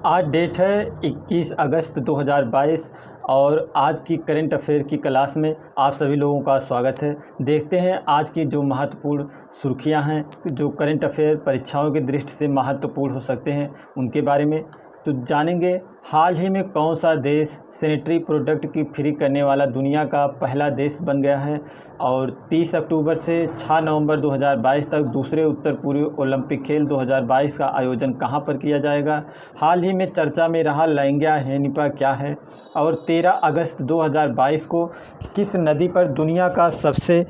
आज डेट है 21 अगस्त 2022 और आज की करंट अफेयर की क्लास में आप सभी लोगों का स्वागत है। देखते हैं आज की जो महत्वपूर्ण सुर्खियां हैं, जो करंट अफेयर परीक्षाओं की दृष्टि से महत्वपूर्ण हो सकते हैं, उनके बारे में तो जानेंगे। हाल ही में कौन सा देश सैनिटरी प्रोडक्ट की फ्री करने वाला दुनिया का पहला देश बन गया है। और 30 अक्टूबर से 6 नवंबर 2022 तक दूसरे उत्तर पूर्व ओलंपिक खेल 2022 का आयोजन कहां पर किया जाएगा। हाल ही में चर्चा में रहा लैंगिक हेनिपा क्या है। और 13 अगस्त 2022 को किस नदी पर दुनिया का सबसे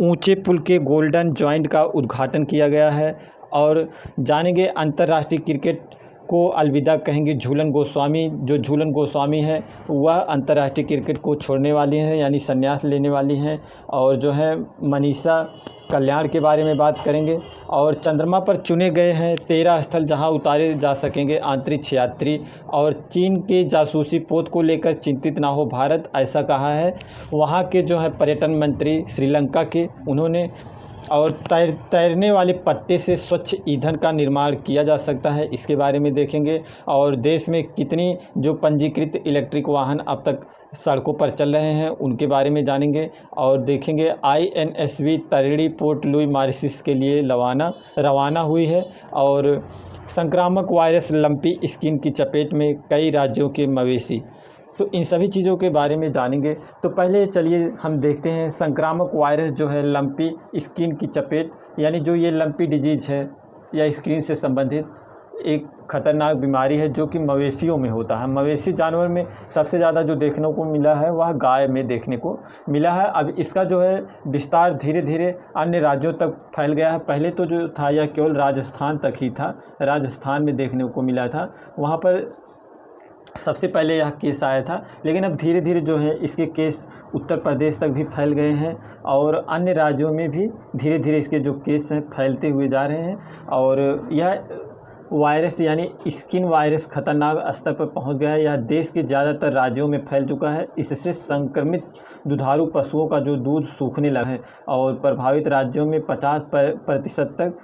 ऊंचे पुल के गोल्डन जॉइंट का उद्घाटन किया गया है। और जानेंगे अंतर्राष्ट्रीय क्रिकेट को अलविदा कहेंगे झूलन गोस्वामी। जो झूलन गोस्वामी है वह अंतर्राष्ट्रीय क्रिकेट को छोड़ने वाली हैं, यानी संन्यास लेने वाली हैं। और जो है मनीषा कल्याण के बारे में बात करेंगे। और चंद्रमा पर चुने गए हैं 13 स्थल जहां उतारे जा सकेंगे अंतरिक्ष यात्री। और चीन के जासूसी पोत को लेकर चिंतित ना हो भारत, ऐसा कहा है वहां के जो है पर्यटन मंत्री श्रीलंका के, उन्होंने। और तैरने वाले पत्ते से स्वच्छ ईंधन का निर्माण किया जा सकता है, इसके बारे में देखेंगे। और देश में कितनी जो पंजीकृत इलेक्ट्रिक वाहन अब तक सड़कों पर चल रहे हैं, उनके बारे में जानेंगे। और देखेंगे INSV Tarini port Louis Mauritius के लिए रवाना हुई है। और संक्रामक वायरस लंपी स्किन की चपेट में कई राज्यों के मवेशी, तो इन सभी चीज़ों के बारे में जानेंगे। तो पहले चलिए हम देखते हैं संक्रामक वायरस जो है लंपी स्किन की चपेट, यानी जो ये लंपी डिजीज़ है या स्किन से संबंधित एक खतरनाक बीमारी है जो कि मवेशियों में होता है। मवेशी जानवर में सबसे ज़्यादा जो देखने को मिला है वह गाय में देखने को मिला है। अब इसका जो है विस्तार धीरे धीरे अन्य राज्यों तक फैल गया है। पहले तो जो था यह केवल राजस्थान तक ही था, राजस्थान में देखने को मिला था, वहाँ पर सबसे पहले यह केस आया था। लेकिन अब धीरे धीरे जो है इसके केस उत्तर प्रदेश तक भी फैल गए हैं और अन्य राज्यों में भी धीरे धीरे इसके जो केस हैं फैलते हुए जा रहे हैं। और यह वायरस यानी स्किन वायरस खतरनाक स्तर पर पहुंच गया है। यह देश के ज़्यादातर राज्यों में फैल चुका है। इससे संक्रमित दुधारू पशुओं का जो दूध सूखने लगा है और प्रभावित राज्यों में 50% तक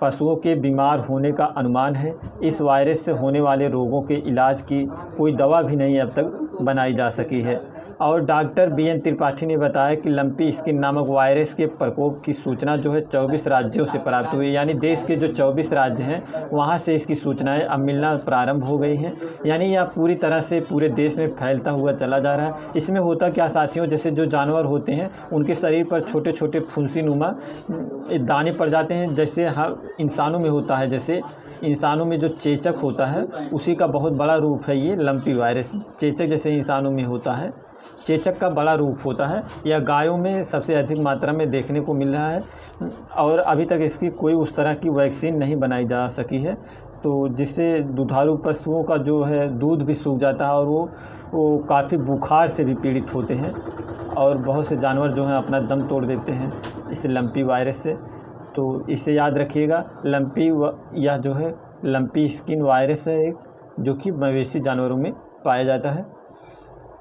पशुओं के बीमार होने का अनुमान है। इस वायरस से होने वाले रोगों के इलाज की कोई दवा भी नहीं अब तक बनाई जा सकी है। और डॉक्टर BN त्रिपाठी ने बताया कि लंपी स्किन नामक वायरस के प्रकोप की सूचना जो है 24 राज्यों से प्राप्त हुई, यानी देश के जो 24 राज्य हैं वहां से इसकी सूचनाएं अब मिलना प्रारंभ हो गई हैं। यानी यह पूरी तरह से पूरे देश में फैलता हुआ चला जा रहा है। इसमें होता क्या साथियों, जैसे जो जानवर होते हैं उनके शरीर पर छोटे छोटे फुंसी नुमा दाने पड़ जाते हैं, जैसे इंसानों में होता है। जैसे इंसानों में जो चेचक होता है उसी का बहुत बड़ा रूप है ये लंपी वायरस। चेचक जैसे इंसानों में होता है, चेचक का बड़ा रूप होता है। यह गायों में सबसे अधिक मात्रा में देखने को मिल रहा है और अभी तक इसकी कोई उस तरह की वैक्सीन नहीं बनाई जा सकी है, तो जिससे दुधारू पशुओं का जो है दूध भी सूख जाता है और वो काफ़ी बुखार से भी पीड़ित होते हैं और बहुत से जानवर जो हैं अपना दम तोड़ देते हैं इस लंपी वायरस से। तो इसे याद रखिएगा, यह जो है लंपी स्किन वायरस है एक, जो कि मवेशी जानवरों में पाया जाता है।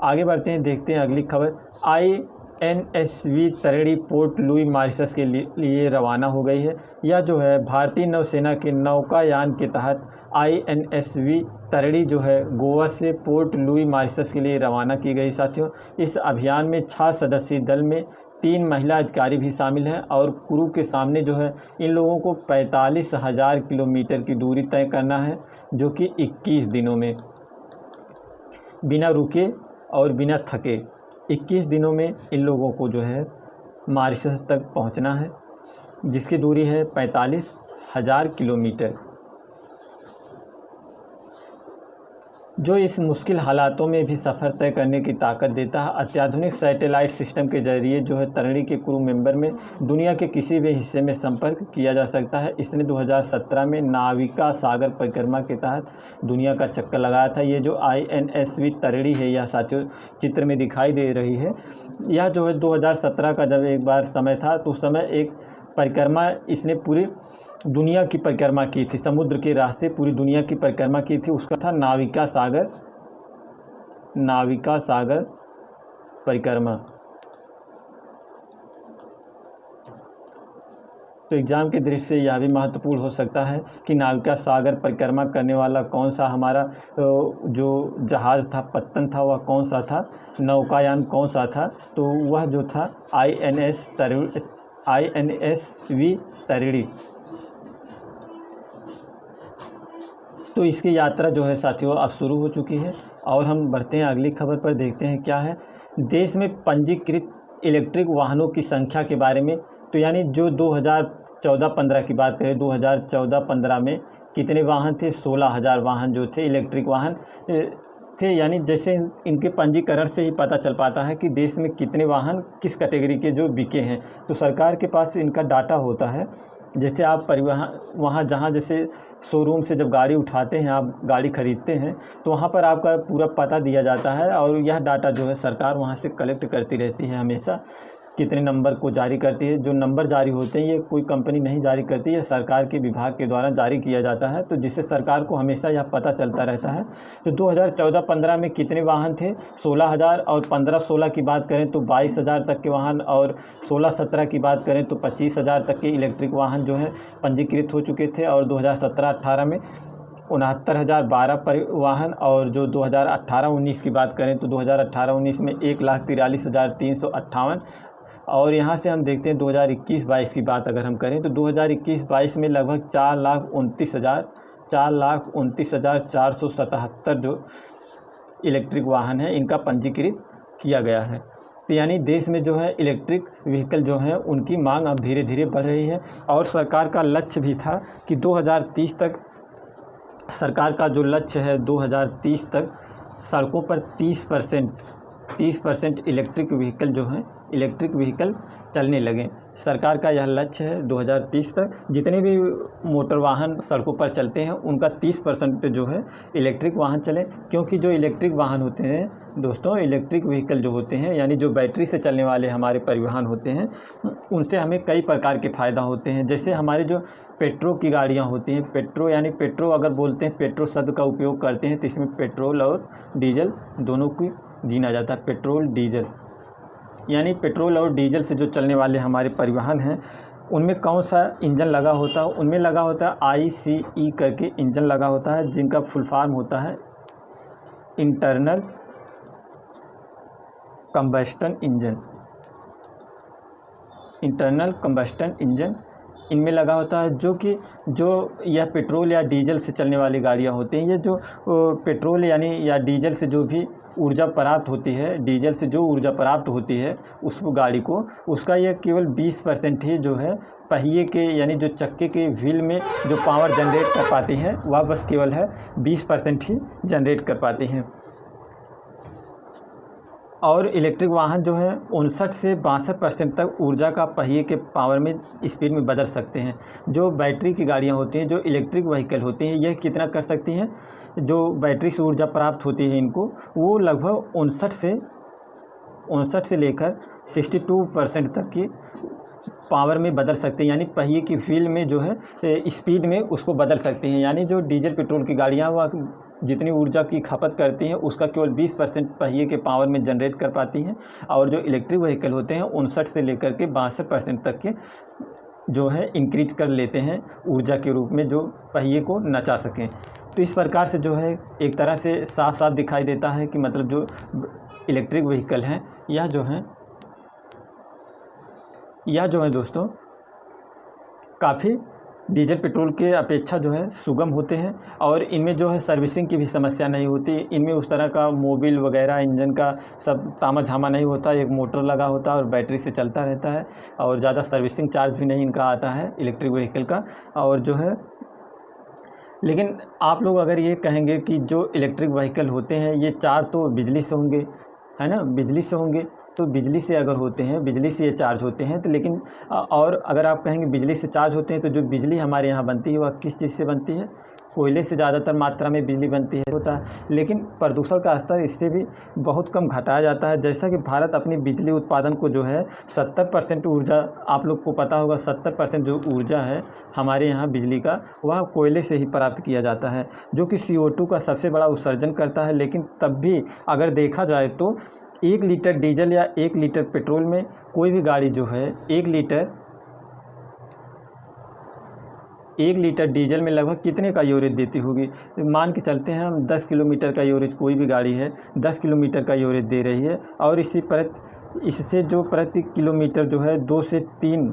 आगे बढ़ते हैं, देखते हैं अगली खबर। INSV Tarini port Louis Mauritius के लिए रवाना हो गई है। यह जो है भारतीय नौसेना के नौकायान के तहत INSV तरिणी जो है गोवा से पोर्ट लुई मॉरिशस के लिए रवाना की गई। साथियों, इस अभियान में 6 सदस्यीय दल में 3 महिला अधिकारी भी शामिल हैं और क्रू के सामने जो है इन लोगों को 45,000 किलोमीटर की दूरी तय करना है, जो कि 21 दिनों में बिना रुके और बिना थके 21 दिनों में इन लोगों को जो है मॉरिशस तक पहुंचना है, जिसकी दूरी है 45,000 किलोमीटर। जो इस मुश्किल हालातों में भी सफ़र तय करने की ताकत देता है। अत्याधुनिक सैटेलाइट सिस्टम के जरिए जो है तरिणी के क्रू मेंबर में दुनिया के किसी भी हिस्से में संपर्क किया जा सकता है। इसने 2017 में नाविका सागर परिक्रमा के तहत दुनिया का चक्कर लगाया था। ये जो INSV तरिणी है, यह साथियों चित्र में दिखाई दे रही है, यह जो है 2017 का जब एक बार समय था तो उस समय एक परिक्रमा इसने पूरी दुनिया की परिक्रमा की थी, समुद्र के रास्ते पूरी दुनिया की परिक्रमा की थी। उसका था नाविका सागर परिक्रमा। तो एग्ज़ाम की दृष्टि से यह भी महत्वपूर्ण हो सकता है कि नाविका सागर परिक्रमा करने वाला कौन सा हमारा जो जहाज़ था, पत्तन था, वह कौन सा था, नौकायान कौन सा था, तो वह जो था INSV तरिणी। तो इसकी यात्रा जो है साथियों अब शुरू हो चुकी है। और हम बढ़ते हैं अगली खबर पर, देखते हैं क्या है देश में पंजीकृत इलेक्ट्रिक वाहनों की संख्या के बारे में। तो यानी जो 2014-15 की बात करें, 2014-15 में कितने वाहन थे? 16,000 वाहन जो थे इलेक्ट्रिक वाहन थे। यानी जैसे इनके पंजीकरण से ही पता चल पाता है कि देश में कितने वाहन किस कैटेगरी के जो बिके हैं। तो सरकार के पास इनका डाटा होता है। जैसे आप परिवहन वहाँ जहाँ जैसे शोरूम से जब गाड़ी उठाते हैं, आप गाड़ी ख़रीदते हैं, तो वहाँ पर आपका पूरा पता दिया जाता है और यह डाटा जो है सरकार वहाँ से कलेक्ट करती रहती है हमेशा। कितने नंबर को जारी करती है। जो नंबर जारी होते हैं ये कोई कंपनी नहीं जारी करती है, सरकार के विभाग के द्वारा जारी किया जाता है, तो जिससे सरकार को हमेशा यह पता चलता रहता है। तो 2014-15 में कितने वाहन थे? 16,000। और 15-16 की बात करें तो 22,000 तक के वाहन, और 16-17 की बात करें तो 25,000 तक के इलेक्ट्रिक वाहन जो है पंजीकृत हो चुके थे। और 2017-18 में 69,012 वाहन। और जो 2018-19 की बात करें तो 2018-19 में 1,43,358। और यहाँ से हम देखते हैं 2021-22 की बात अगर हम करें तो 2021-22 में लगभग 4,29,477 जो इलेक्ट्रिक वाहन है इनका पंजीकृत किया गया है। तो यानी देश में जो है इलेक्ट्रिक व्हीकल जो है उनकी मांग अब धीरे धीरे बढ़ रही है। और सरकार का लक्ष्य भी था कि 2030 तक, सरकार का जो लक्ष्य है 2030 तक सड़कों पर 30% इलेक्ट्रिक व्हीकल जो हैं इलेक्ट्रिक व्हीकल चलने लगें। सरकार का यह लक्ष्य है 2030 तक जितने भी मोटर वाहन सड़कों पर चलते हैं उनका 30% जो है इलेक्ट्रिक वाहन चले। क्योंकि जो इलेक्ट्रिक वाहन होते हैं दोस्तों, इलेक्ट्रिक व्हीकल जो होते हैं यानी जो बैटरी से चलने वाले हमारे परिवहन होते हैं, उनसे हमें कई प्रकार के फ़ायदा होते हैं। जैसे हमारे जो पेट्रोल की गाड़ियाँ होती हैं, पेट्रोल अगर बोलते हैं, पेट्रोल शब्द का उपयोग करते हैं तो इसमें पेट्रोल और डीजल दोनों की गिना जाता है। पेट्रोल डीजल यानी पेट्रोल और डीजल से जो चलने वाले हमारे परिवहन हैं उनमें कौन सा इंजन लगा होता है? उनमें लगा होता है ICE करके इंजन लगा होता है, जिनका फुल फॉर्म होता है इंटरनल कंबस्टन इंजन इनमें लगा होता है। जो यह पेट्रोल या डीजल से चलने वाली गाड़ियाँ होती हैं, ये जो पेट्रोल यानी या डीजल से जो भी ऊर्जा प्राप्त होती है, डीजल से जो ऊर्जा प्राप्त होती है उस गाड़ी को, उसका यह केवल 20% ही जो है पहिए के यानी जो चक्के के व्हील में जो पावर जनरेट कर पाती हैं वह बस केवल है 20% ही जनरेट कर पाती हैं। और इलेक्ट्रिक वाहन जो है 59 से 62% तक ऊर्जा का पहिए के पावर में स्पीड में बदल सकते हैं। जो बैटरी की गाड़ियाँ होती हैं, जो इलेक्ट्रिक व्हीकल होती हैं, यह कितना कर सकती हैं? जो बैटरी से ऊर्जा प्राप्त होती है इनको, वो लगभग 59 से लेकर 62% तक की पावर में बदल सकते हैं। यानी पहिए की व्हील में जो है स्पीड में उसको बदल सकते हैं। यानी जो डीजल पेट्रोल की गाड़ियाँ वह जितनी ऊर्जा की खपत करती हैं उसका केवल 20% पहिए के पावर में जनरेट कर पाती हैं। और जो इलेक्ट्रिक व्हीकल होते हैं 59 से लेकर के 62% तक के जो है इंक्रीज कर लेते हैं ऊर्जा के रूप में, जो पहिए को नचा सकें। तो इस प्रकार से जो है एक तरह से साफ साफ दिखाई देता है कि मतलब जो इलेक्ट्रिक व्हीकल हैं यह जो है दोस्तों काफ़ी डीजल पेट्रोल के अपेक्षा जो है सुगम होते हैं। और इनमें जो है सर्विसिंग की भी समस्या नहीं होती। इनमें उस तरह का मोबिल वगैरह इंजन का सब तामा झामा नहीं होता। एक मोटर लगा होता है और बैटरी से चलता रहता है, और ज़्यादा सर्विसिंग चार्ज भी नहीं इनका आता है इलेक्ट्रिक व्हीकल का। और जो है लेकिन आप लोग अगर ये कहेंगे कि जो इलेक्ट्रिक व्हीकल होते हैं ये चार्ज तो बिजली से होंगे, है ना, बिजली से होंगे, तो बिजली से अगर होते हैं, बिजली से ये चार्ज होते हैं, तो लेकिन और अगर आप कहेंगे बिजली से चार्ज होते हैं तो जो बिजली हमारे यहाँ बनती है वह किस चीज़ से बनती है? कोयले से ज़्यादातर मात्रा में बिजली बनती है होता है। लेकिन प्रदूषण का स्तर इससे भी बहुत कम घटाया जाता है। जैसा कि भारत अपनी बिजली उत्पादन को जो है 70% ऊर्जा, आप लोग को पता होगा 70% जो ऊर्जा है हमारे यहाँ बिजली का वह कोयले से ही प्राप्त किया जाता है, जो कि CO2 का सबसे बड़ा उत्सर्जन करता है। लेकिन तब भी अगर देखा जाए तो 1 लीटर डीजल या 1 लीटर पेट्रोल में कोई भी गाड़ी जो है 1 लीटर 1 लीटर डीजल में लगभग कितने का एवरेज देती होगी। मान के चलते हैं हम 10 किलोमीटर का एवरेज, कोई भी गाड़ी है 10 किलोमीटर का एवरेज दे रही है और इससे जो प्रति किलोमीटर जो है 2.3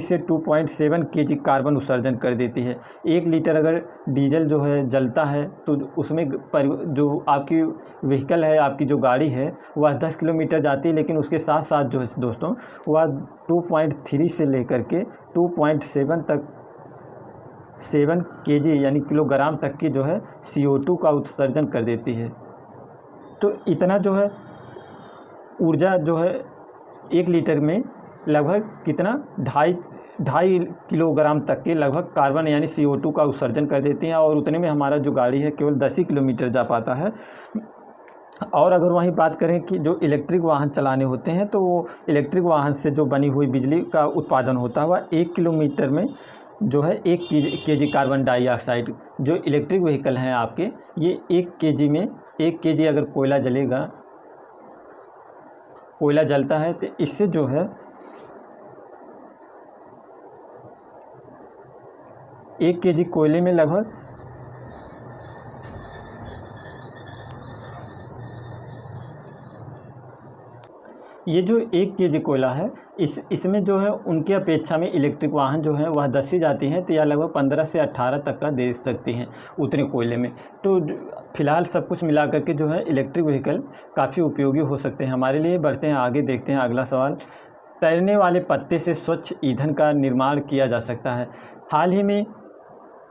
से 2.7 kg कार्बन उत्सर्जन कर देती है। 1 लीटर अगर डीजल जो है जलता है तो उसमें जो आपकी व्हीकल है, आपकी जो गाड़ी है वह 10 किलोमीटर जाती है, लेकिन उसके साथ साथ जो है दोस्तों वह 2.3 से लेकर के 2.7 तक 7 kg यानी किलोग्राम तक की जो है CO2 का उत्सर्जन कर देती है। तो इतना जो है ऊर्जा जो है 1 लीटर में लगभग कितना 2.5 किलोग्राम तक के लगभग कार्बन यानी CO2 का उत्सर्जन कर देती हैं और उतने में हमारा जो गाड़ी है केवल 10 ही किलोमीटर जा पाता है। और अगर वहीं बात करें कि जो इलेक्ट्रिक वाहन चलाने होते हैं तो वो इलेक्ट्रिक वाहन से जो बनी हुई बिजली का उत्पादन होता है वह 1 किलोमीटर में जो है 1 kg कार्बन डाइऑक्साइड, जो इलेक्ट्रिक व्हीकल हैं आपके, ये 1 kg में 1 kg अगर कोयला जलता है तो इससे जो है 1 kg कोयले में लगभग ये जो 1 kg कोयला है इसमें जो है उनकी अपेक्षा में इलेक्ट्रिक वाहन जो है वह 10 ही जाती हैं, तो यह लगभग 15 से 18 तक का दे सकती हैं उतने कोयले में। तो फिलहाल सब कुछ मिला करके जो है इलेक्ट्रिक व्हीकल काफ़ी उपयोगी हो सकते हैं हमारे लिए। बढ़ते हैं आगे, देखते हैं अगला सवाल। तैरने वाले पत्ते से स्वच्छ ईंधन का निर्माण किया जा सकता है। हाल ही में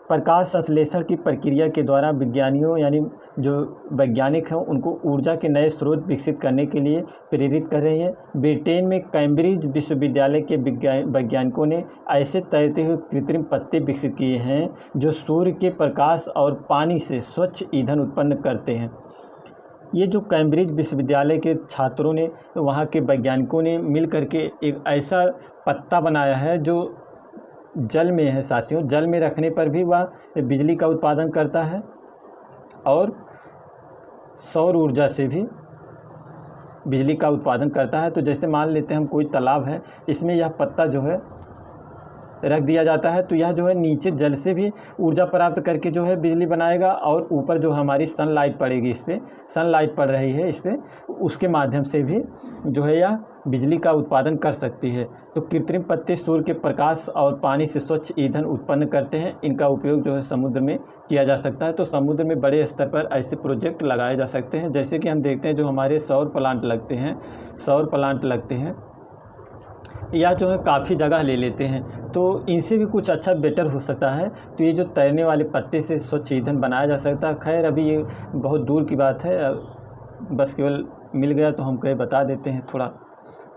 प्रकाश संश्लेषण की प्रक्रिया के द्वारा विज्ञानियों यानी जो वैज्ञानिक हैं उनको ऊर्जा के नए स्रोत विकसित करने के लिए प्रेरित कर रही है। ब्रिटेन में कैम्ब्रिज विश्वविद्यालय के वैज्ञानिकों ने ऐसे तैरते हुए कृत्रिम पत्ते विकसित किए हैं जो सूर्य के प्रकाश और पानी से स्वच्छ ईंधन उत्पन्न करते हैं। ये जो कैम्ब्रिज विश्वविद्यालय के छात्रों ने, वहाँ के वैज्ञानिकों ने मिल करके एक ऐसा पत्ता बनाया है जो जल में है साथियों। जल में रखने पर भी वह बिजली का उत्पादन करता है और सौर ऊर्जा से भी बिजली का उत्पादन करता है। तो जैसे मान लेते हैं हम कोई तालाब है, इसमें यह पत्ता जो है रख दिया जाता है तो यह जो है नीचे जल से भी ऊर्जा प्राप्त करके जो है बिजली बनाएगा और ऊपर जो हमारी सनलाइट पड़ेगी, इस पर सनलाइट पड़ रही है इस पर, उसके माध्यम से भी जो है यह बिजली का उत्पादन कर सकती है। तो कृत्रिम पत्ते सूर्य के प्रकाश और पानी से स्वच्छ ईंधन उत्पन्न करते हैं। इनका उपयोग जो है समुद्र में किया जा सकता है। तो समुद्र में बड़े स्तर पर ऐसे प्रोजेक्ट लगाए जा सकते हैं। जैसे कि हम देखते हैं जो हमारे सौर प्लांट लगते हैं या जो है काफ़ी जगह ले लेते हैं, तो इनसे भी कुछ अच्छा बेटर हो सकता है। तो ये जो तैरने वाले पत्ते से स्वच्छ ईंधन बनाया जा सकता है। खैर अभी ये बहुत दूर की बात है, बस केवल मिल गया तो हम कहीं बता देते हैं थोड़ा।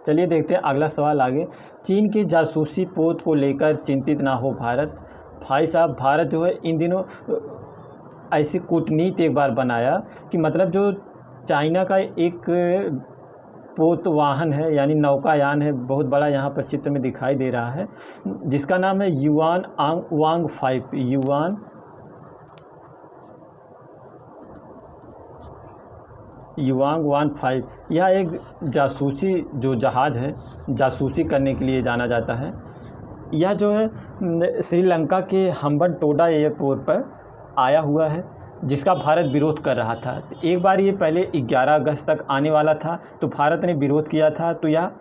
चलिए देखते हैं अगला सवाल आगे। चीन के जासूसी पोत को लेकर चिंतित ना हो भारत। भाई साहब, भारत जो है इन दिनों ऐसी कूटनीति एक बार बनाया कि मतलब जो चाइना का एक पोत वाहन है यानी नौकायान है, बहुत बड़ा, यहाँ पर चित्र में दिखाई दे रहा है, जिसका नाम है युआन वांग 5। युआंग वान 5 यह एक जासूसी जो जहाज़ है, जासूसी करने के लिए जाना जाता है। यह जो है श्रीलंका के हम्बनटोटा एयरपोर्ट पर आया हुआ है, जिसका भारत विरोध कर रहा था। एक बार ये पहले 11 अगस्त तक आने वाला था, तो भारत ने विरोध किया था, तो यह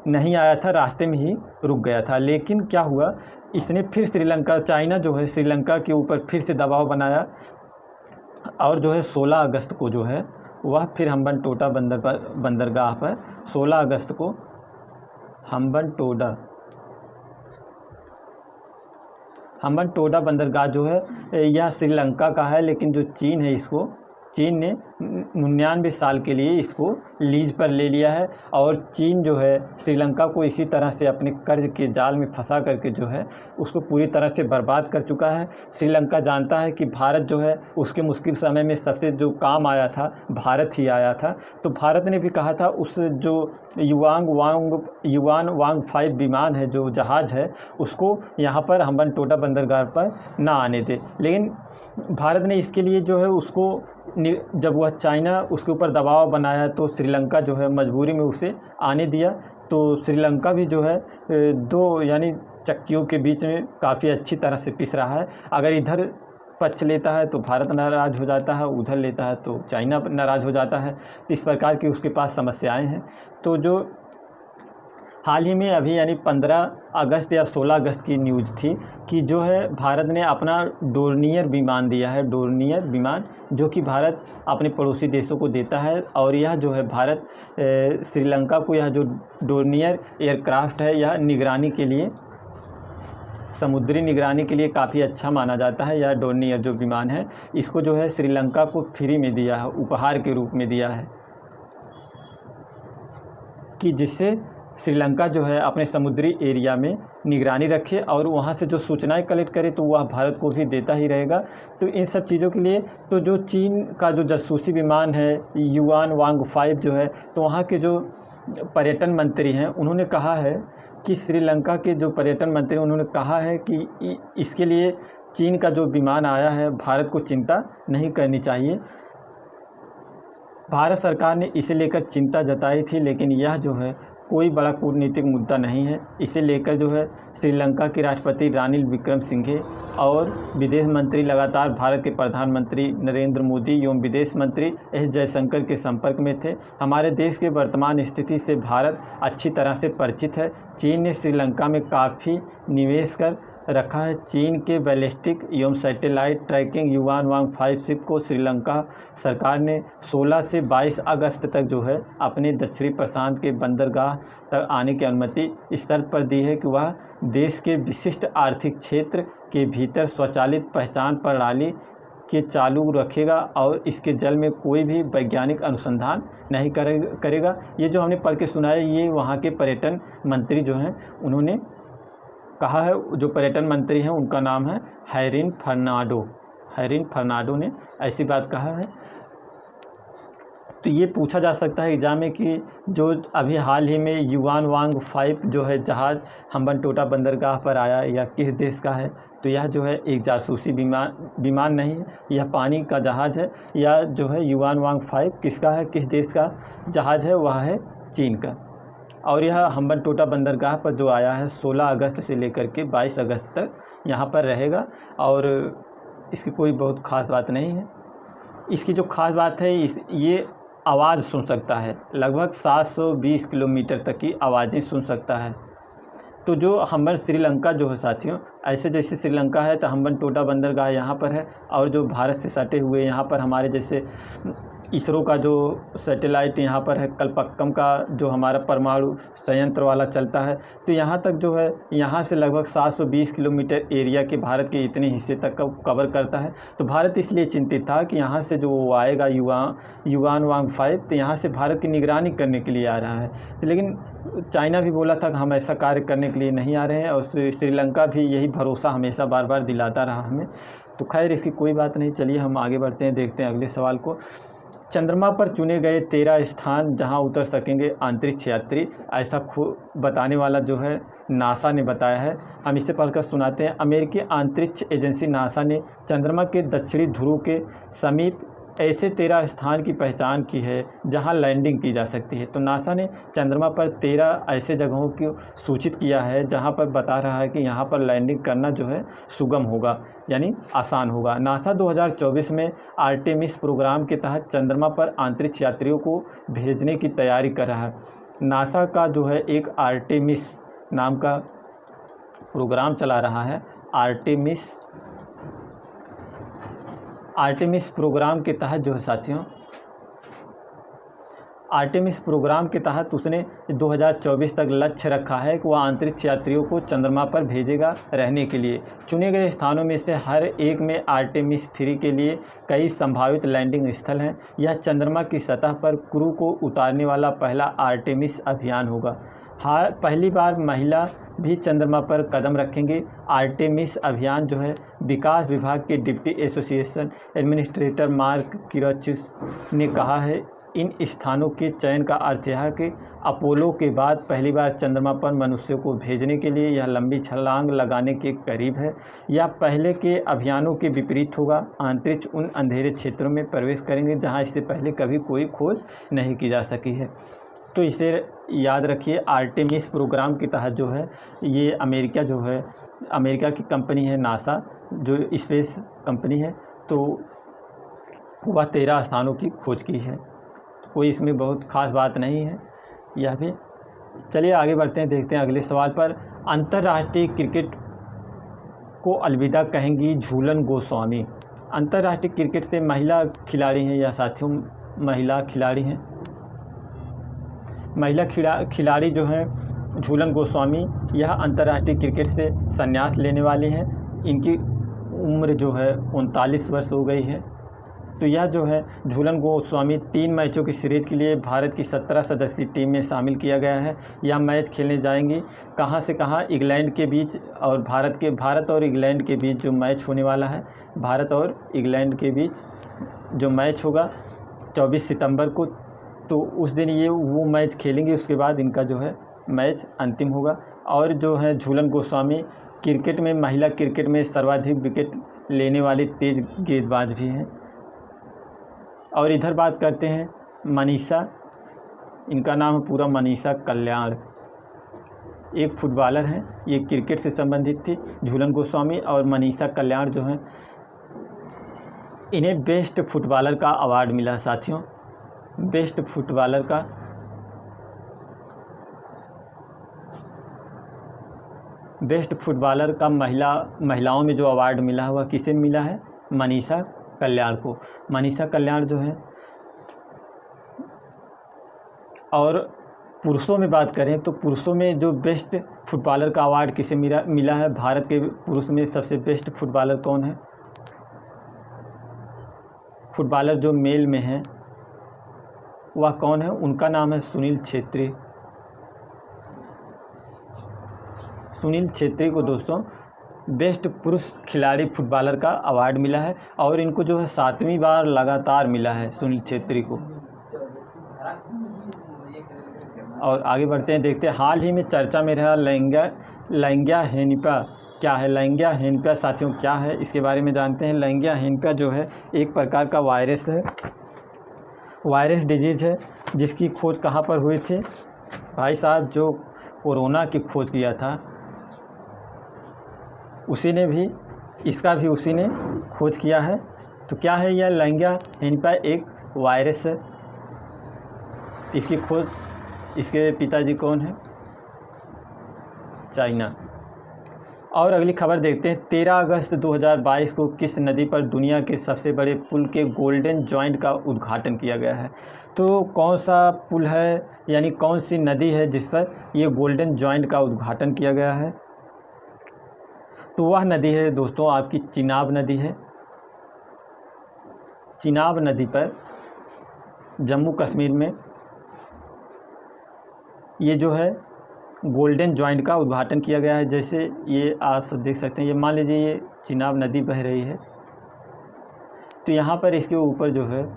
नहीं आया था, रास्ते में ही रुक गया था। लेकिन क्या हुआ, इसने फिर चाइना जो है श्रीलंका के ऊपर फिर से दबाव बनाया और जो है 16 अगस्त को जो है वह फिर हम्बनटोटा बंदरगाह पर 16 अगस्त को हम्बनटोटा बंदरगाह जो है यह श्रीलंका का है, लेकिन जो चीन है चीन ने 99 साल के लिए इसको लीज पर ले लिया है। और चीन जो है श्रीलंका को इसी तरह से अपने कर्ज के जाल में फंसा करके जो है उसको पूरी तरह से बर्बाद कर चुका है। श्रीलंका जानता है कि भारत जो है उसके मुश्किल समय में सबसे जो काम आया था भारत ही आया था। तो भारत ने भी कहा था उस जो युआन वांग 5 विमान है, जो जहाज़ है, उसको यहाँ पर हम्बनटोटा बंदरगाह पर ना आने दे। लेकिन भारत ने इसके लिए जो है उसको, जब वह चाइना उसके ऊपर दबाव बनाया तो श्रीलंका जो है मजबूरी में उसे आने दिया। तो श्रीलंका भी जो है दो यानी चक्कियों के बीच में काफ़ी अच्छी तरह से पिस रहा है। अगर इधर पक्ष लेता है तो भारत नाराज़ हो जाता है, उधर लेता है तो चाइना नाराज़ हो जाता है। तो इस प्रकार की उसके पास समस्याएं हैं। तो जो हाल ही में अभी यानी 15 अगस्त या 16 अगस्त की न्यूज़ थी कि जो है भारत ने अपना डोर्नियर विमान दिया है, डोर्नियर विमान जो कि भारत अपने पड़ोसी देशों को देता है। और यह जो है भारत श्रीलंका को यह जो डोर्नियर एयरक्राफ्ट है यह निगरानी के लिए, समुद्री निगरानी के लिए काफ़ी अच्छा माना जाता है। यह डोर्नियर जो विमान है इसको जो है श्रीलंका को फ्री में दिया है, उपहार के रूप में दिया है, कि जिससे श्रीलंका जो है अपने समुद्री एरिया में निगरानी रखे और वहाँ से जो सूचनाएं कलेक्ट करे तो वह भारत को भी देता ही रहेगा। तो इन सब चीज़ों के लिए तो जो चीन का जो जासूसी विमान है युआन वांग 5 जो है, तो वहाँ के जो पर्यटन मंत्री हैं उन्होंने कहा है कि श्रीलंका के जो पर्यटन मंत्री उन्होंने कहा है कि इसके लिए चीन का जो विमान आया है भारत को चिंता नहीं करनी चाहिए। भारत सरकार ने इसे लेकर चिंता जताई थी, लेकिन यह जो है कोई बड़ा कूटनीतिक मुद्दा नहीं है। इसे लेकर जो है श्रीलंका के राष्ट्रपति रानिल विक्रमसिंघे और विदेश मंत्री लगातार भारत के प्रधानमंत्री नरेंद्र मोदी एवं विदेश मंत्री एस जयशंकर के संपर्क में थे। हमारे देश के वर्तमान स्थिति से भारत अच्छी तरह से परिचित है। चीन ने श्रीलंका में काफ़ी निवेश कर रखा है। चीन के बैलिस्टिक एवं सैटेलाइट ट्रैकिंग युआन वांग 5 शिप को श्रीलंका सरकार ने 16 से 22 अगस्त तक जो है अपने दक्षिणी प्रशांत के बंदरगाह तक आने की अनुमति इस शर्त पर दी है कि वह देश के विशिष्ट आर्थिक क्षेत्र के भीतर स्वचालित पहचान प्रणाली के चालू रखेगा और इसके जल में कोई भी वैज्ञानिक अनुसंधान नहीं करेगा। ये जो हमने पढ़ के सुना है ये वहाँ के पर्यटन मंत्री जो हैं उन्होंने कहा है। जो पर्यटन मंत्री हैं उनका नाम है हैरिन फर्नांडो ने ऐसी बात कहा है। तो ये पूछा जा सकता है एग्जाम में कि जो अभी हाल ही में युआन वांग 5 जो है जहाज़ हम्बनटोटा बंदरगाह पर आया यह किस देश का है। तो यह जो है एक जासूसी विमान नहीं है, यह पानी का जहाज़ है। यह जो है युआन वांग 5 किसका है, किस देश का जहाज़ है, वह है चीन का। और यह हम्बनटोटा बंदरगाह पर जो आया है 16 अगस्त से लेकर के 22 अगस्त तक यहाँ पर रहेगा। और इसकी कोई बहुत ख़ास बात नहीं है। इसकी जो ख़ास बात है ये आवाज़ सुन सकता है, लगभग 720 किलोमीटर तक की आवाज़ें सुन सकता है। तो जो हम्बन श्रीलंका जो है साथियों, ऐसे जैसे श्रीलंका है तो हम्बनटोटा बंदरगाह यहाँ पर है और जो भारत से सटे हुए यहाँ पर हमारे जैसे इसरो का जो सैटेलाइट यहाँ पर है, कलपक्कम का जो हमारा परमाणु संयंत्र वाला चलता है, तो यहाँ तक जो है यहाँ से लगभग 720 किलोमीटर एरिया के भारत के इतने हिस्से तक का कवर करता है। तो भारत इसलिए चिंतित था कि यहाँ से जो आएगा युआन वांग 5 तो यहाँ से भारत की निगरानी करने के लिए आ रहा है। लेकिन चाइना भी बोला था कि हम ऐसा कार्य करने के लिए नहीं आ रहे हैं और श्रीलंका भी यही भरोसा हमेशा बार बार दिलाता रहा हमें। तो खैर इसकी कोई बात नहीं। चलिए हम आगे बढ़ते हैं, देखते हैं अगले सवाल को। चंद्रमा पर चुने गए 13 स्थान जहां उतर सकेंगे अंतरिक्ष यात्री, ऐसा बताने वाला जो है नासा ने बताया है। हम इसे पढ़कर सुनाते हैं। अमेरिकी अंतरिक्ष एजेंसी नासा ने चंद्रमा के दक्षिणी ध्रुव के समीप ऐसे 13 स्थान की पहचान की है जहां लैंडिंग की जा सकती है। तो नासा ने चंद्रमा पर 13 ऐसे जगहों को सूचित किया है जहां पर बता रहा है कि यहां पर लैंडिंग करना जो है सुगम होगा, यानी आसान होगा। नासा 2024 में आर्टेमिस प्रोग्राम के तहत चंद्रमा पर अंतरिक्ष यात्रियों को भेजने की तैयारी कर रहा है। नासा का जो है एक आर्टेमिस नाम का प्रोग्राम चला रहा है। आर्टेमिस प्रोग्राम के तहत जो है साथियों, आर्टेमिस प्रोग्राम के तहत उसने 2024 तक लक्ष्य रखा है कि वह अंतरिक्ष यात्रियों को चंद्रमा पर भेजेगा रहने के लिए। चुने गए स्थानों में से हर एक में आर्टेमिस 3 के लिए कई संभावित लैंडिंग स्थल हैं। यह चंद्रमा की सतह पर क्रू को उतारने वाला पहला आर्टेमिस अभियान होगा। पहली बार महिला भी चंद्रमा पर कदम रखेंगे। आर्टेमिस अभियान जो है विकास विभाग के डिप्टी एसोसिएशन एडमिनिस्ट्रेटर मार्क किरोचिस ने कहा है, इन स्थानों के चयन का अर्थ यह है कि अपोलो के बाद पहली बार चंद्रमा पर मनुष्यों को भेजने के लिए यह लंबी छलांग लगाने के करीब है। यह पहले के अभियानों के विपरीत होगा। अंतरिक्ष उन अंधेरे क्षेत्रों में प्रवेश करेंगे जहां इससे पहले कभी कोई खोज नहीं की जा सकी है। तो याद रखिए आर्टेमिस प्रोग्राम के तहत जो है ये अमेरिका की कंपनी है नासा, जो स्पेस कंपनी है, तो वह 13 स्थानों की खोज की है। कोई इसमें बहुत ख़ास बात नहीं है यह भी। चलिए आगे बढ़ते हैं, देखते हैं अगले सवाल पर। अंतर्राष्ट्रीय क्रिकेट को अलविदा कहेंगी झूलन गोस्वामी। अंतर्राष्ट्रीय क्रिकेट से महिला खिलाड़ी हैं यह साथियों, महिला खिलाड़ी हैं। महिला खिलाड़ी जो हैं झूलन गोस्वामी, यह अंतर्राष्ट्रीय क्रिकेट से संन्यास लेने वाली हैं। इनकी उम्र जो है 39 वर्ष हो गई है। तो यह जो है झूलन गोस्वामी 3 मैचों की सीरीज़ के लिए भारत की 17 सदस्यीय टीम में शामिल किया गया है। यह मैच खेलने जाएंगी कहाँ से कहाँ, इंग्लैंड के बीच, और भारत और इंग्लैंड के बीच जो मैच होने वाला है, भारत और इंग्लैंड के बीच जो मैच होगा 24 सितंबर को, तो उस दिन ये वो मैच खेलेंगे। उसके बाद इनका जो है मैच अंतिम होगा। और जो है झूलन गोस्वामी क्रिकेट में, महिला क्रिकेट में सर्वाधिक विकेट लेने वाली तेज़ गेंदबाज भी हैं। और इधर बात करते हैं मनीषा, इनका नाम है पूरा मनीषा कल्याण, एक फुटबॉलर हैं। ये क्रिकेट से संबंधित थी झूलन गोस्वामी, और मनीषा कल्याण जो हैं इन्हें बेस्ट फुटबॉलर का अवार्ड मिला साथियों। बेस्ट फुटबॉलर का महिलाओं में जो अवार्ड मिला है वह किसे मिला है? मनीषा कल्याण को। मनीषा कल्याण जो है। और पुरुषों में बात करें तो पुरुषों में जो बेस्ट फुटबॉलर का अवार्ड किसे मिला है? भारत के पुरुष में सबसे बेस्ट फुटबॉलर कौन है? फुटबॉलर जो मेल में है वह कौन है? उनका नाम है सुनील छेत्री। सुनील छेत्री को दोस्तों बेस्ट पुरुष खिलाड़ी फुटबॉलर का अवार्ड मिला है, और इनको जो है 7वीं बार लगातार मिला है सुनील छेत्री को। और आगे बढ़ते हैं, देखते हैं हाल ही में चर्चा में रहा लैंगिया हेनिपा क्या है? लैंगिया हेनिपा साथियों क्या है, इसके बारे में जानते हैं। लैंगिया हेनिपा जो है एक प्रकार का वायरस है, वायरस डिजीज़ है, जिसकी खोज कहाँ पर हुई थी? भाई साहब जो कोरोना की खोज किया था उसी ने खोज किया है। तो क्या है यह लैंगिया हेनिपा? एक वायरस है। इसकी खोज, इसके पिताजी कौन है? चाइना। और अगली खबर देखते हैं, 13 अगस्त 2022 को किस नदी पर दुनिया के सबसे बड़े पुल के गोल्डन जॉइंट का उद्घाटन किया गया है? तो कौन सा पुल है, यानी कौन सी नदी है जिस पर ये गोल्डन जॉइंट का उद्घाटन किया गया है? तो वह नदी है दोस्तों आपकी चिनाब नदी है। चिनाब नदी पर जम्मू कश्मीर में ये जो है गोल्डन जॉइंट का उद्घाटन किया गया है। जैसे ये आप सब देख सकते हैं, ये मान लीजिए ये चिनाब नदी बह रही है, तो यहाँ पर इसके ऊपर जो है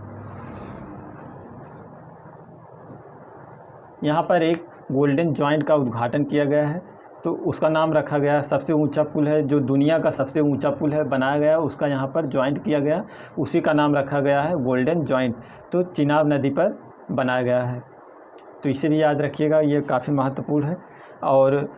यहाँ पर एक गोल्डन जॉइंट का उद्घाटन किया गया है। तो उसका नाम रखा गया, सबसे ऊंचा पुल है, जो दुनिया का सबसे ऊंचा पुल है बनाया गया, उसका यहाँ पर जॉइंट किया गया, उसी का नाम रखा गया है गोल्डन जॉइंट। तो चिनाब नदी पर बनाया गया है, तो इसे भी याद रखिएगा, ये काफ़ी महत्वपूर्ण है। और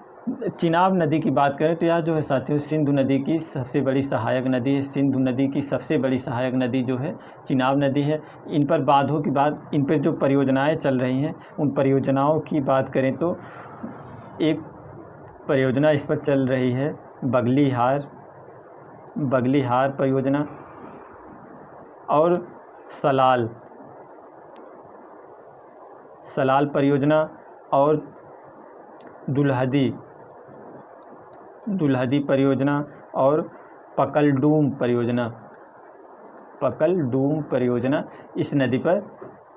चिनाब नदी की बात करें तो यह जो है साथियों सिंधु नदी की सबसे बड़ी सहायक नदी है। सिंधु नदी की सबसे बड़ी सहायक नदी जो है चिनाब नदी है। इन पर बांधों की बात, इन पर जो परियोजनाएं चल रही हैं उन परियोजनाओं की बात करें तो एक परियोजना इस पर चल रही है बगलीहार परियोजना, और सलाल परियोजना, और दुल्हदी परियोजना, और पकलडूम परियोजना इस नदी पर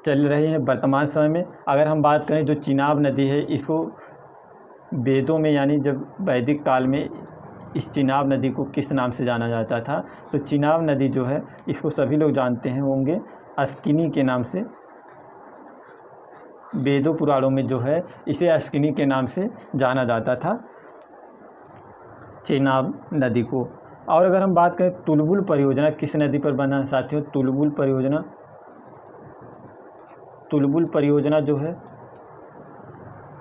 चल रही है वर्तमान समय में। अगर हम बात करें जो चिनाब नदी है, इसको वेदों में, यानी जब वैदिक काल में इस चिनाब नदी को किस नाम से जाना जाता था, तो चिनाब नदी जो है इसको सभी लोग जानते हैं होंगे अस्किनी के नाम से। वेदों पुराणों में जो है इसे अस्किनी के नाम से जाना जाता था चिनाब नदी को। और अगर हम बात करें तुलबुल परियोजना किस नदी पर बना है साथियों? तुलबुल परियोजना जो है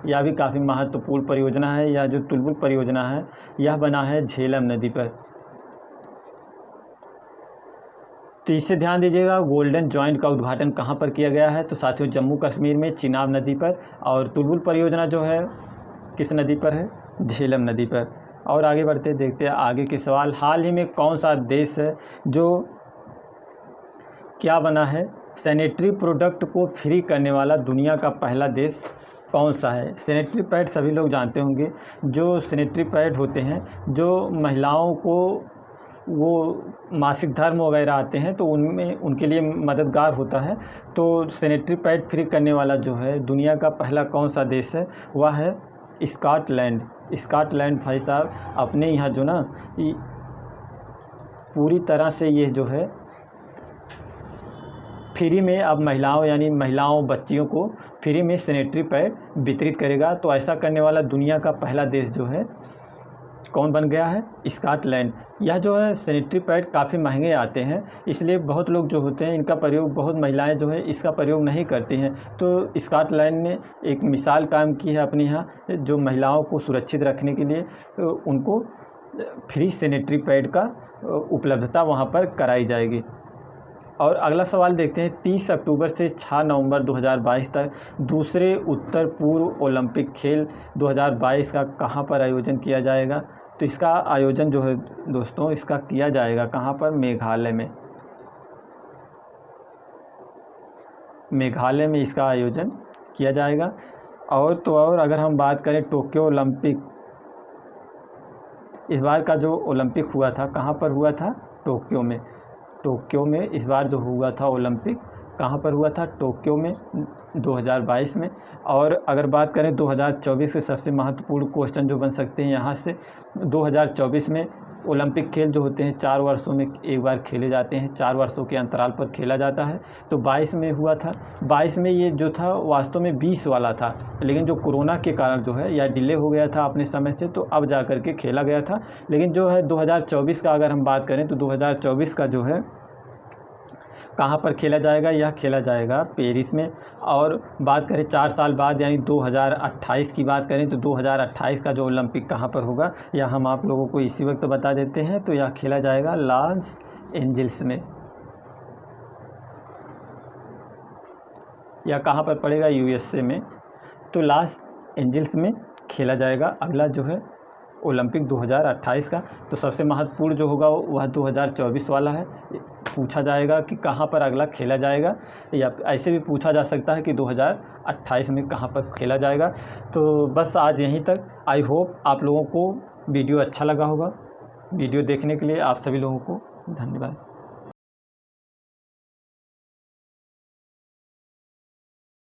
यह भी काफ़ी महत्वपूर्ण परियोजना है। यह जो तुलबुल परियोजना है यह बना है झेलम नदी पर। तो इससे ध्यान दीजिएगा, गोल्डन जॉइंट का उद्घाटन कहाँ पर किया गया है? तो साथियों जम्मू कश्मीर में चिनाब नदी पर। और तुलबुल परियोजना जो है किस नदी पर है? झेलम नदी पर। और आगे बढ़ते देखते हैं आगे के सवाल। हाल ही में कौन सा देश है जो क्या बना है? सैनिटरी प्रोडक्ट को फ्री करने वाला दुनिया का पहला देश कौन सा है? सैनिटरी पैड सभी लोग जानते होंगे, जो सैनिटरी पैड होते हैं जो महिलाओं को वो मासिक धर्म वगैरह आते हैं तो उनमें उनके लिए मददगार होता है। तो सैनिटरी पैड फ्री करने वाला जो है दुनिया का पहला कौन सा देश है? वह है स्कॉटलैंड। स्कॉटलैंड भाई साहब अपने यहाँ जो ना पूरी तरह से ये जो है फ्री में अब महिलाओं यानी महिलाओं बच्चियों को फ्री में सैनिटरी पैड वितरित करेगा। तो ऐसा करने वाला दुनिया का पहला देश जो है कौन बन गया है? स्कॉटलैंड। यह जो है सैनिटरी पैड काफ़ी महंगे आते हैं, इसलिए बहुत लोग जो होते हैं इनका प्रयोग, बहुत महिलाएं जो है इसका प्रयोग नहीं करती हैं। तो स्कॉटलैंड ने एक मिसाल कायम की है अपने यहाँ, जो महिलाओं को सुरक्षित रखने के लिए उनको फ्री सैनिटरी पैड का उपलब्धता वहाँ पर कराई जाएगी। और अगला सवाल देखते हैं। 30 अक्टूबर से 6 नवंबर 2022 तक दूसरे उत्तर पूर्व ओलंपिक खेल 2022 का कहाँ पर आयोजन किया जाएगा? तो इसका आयोजन जो है दोस्तों इसका किया जाएगा कहाँ पर? मेघालय में। मेघालय में इसका आयोजन किया जाएगा। और तो और अगर हम बात करें टोक्यो ओलंपिक, इस बार का जो ओलंपिक हुआ था कहाँ पर हुआ था? टोक्यो में। टोक्यो में इस बार जो हुआ था ओलंपिक कहाँ पर हुआ था? टोक्यो में 2022 में। और अगर बात करें 2024 के सबसे महत्वपूर्ण क्वेश्चन जो बन सकते हैं यहाँ से, 2024 में ओलंपिक खेल जो होते हैं 4 वर्षों में एक बार खेले जाते हैं, 4 वर्षों के अंतराल पर खेला जाता है। तो 22 में हुआ था। 22 में ये जो था वास्तव में 20 वाला था, लेकिन जो कोरोना के कारण जो है यह डिले हो गया था अपने समय से, तो अब जा कर के खेला गया था। लेकिन जो है 2024 का अगर हम बात करें तो 2024 का जो है कहाँ पर खेला जाएगा? यह खेला जाएगा पेरिस में। और बात करें 4 साल बाद यानी 2028 की बात करें तो 2028 का जो ओलंपिक कहाँ पर होगा यह हम आप लोगों को इसी वक्त बता देते हैं। तो यह खेला जाएगा लॉस एंजल्स में। यह कहाँ पर पड़ेगा? यूएसए में। तो लॉस एंजल्स में खेला जाएगा अगला जो है ओलंपिक 2028 का। तो सबसे महत्वपूर्ण जो होगा वह 2024 वाला है। पूछा जाएगा कि कहाँ पर अगला खेला जाएगा, या ऐसे भी पूछा जा सकता है कि 2028 में कहाँ पर खेला जाएगा। तो बस आज यहीं तक। आई होप आप लोगों को वीडियो अच्छा लगा होगा। वीडियो देखने के लिए आप सभी लोगों को धन्यवाद।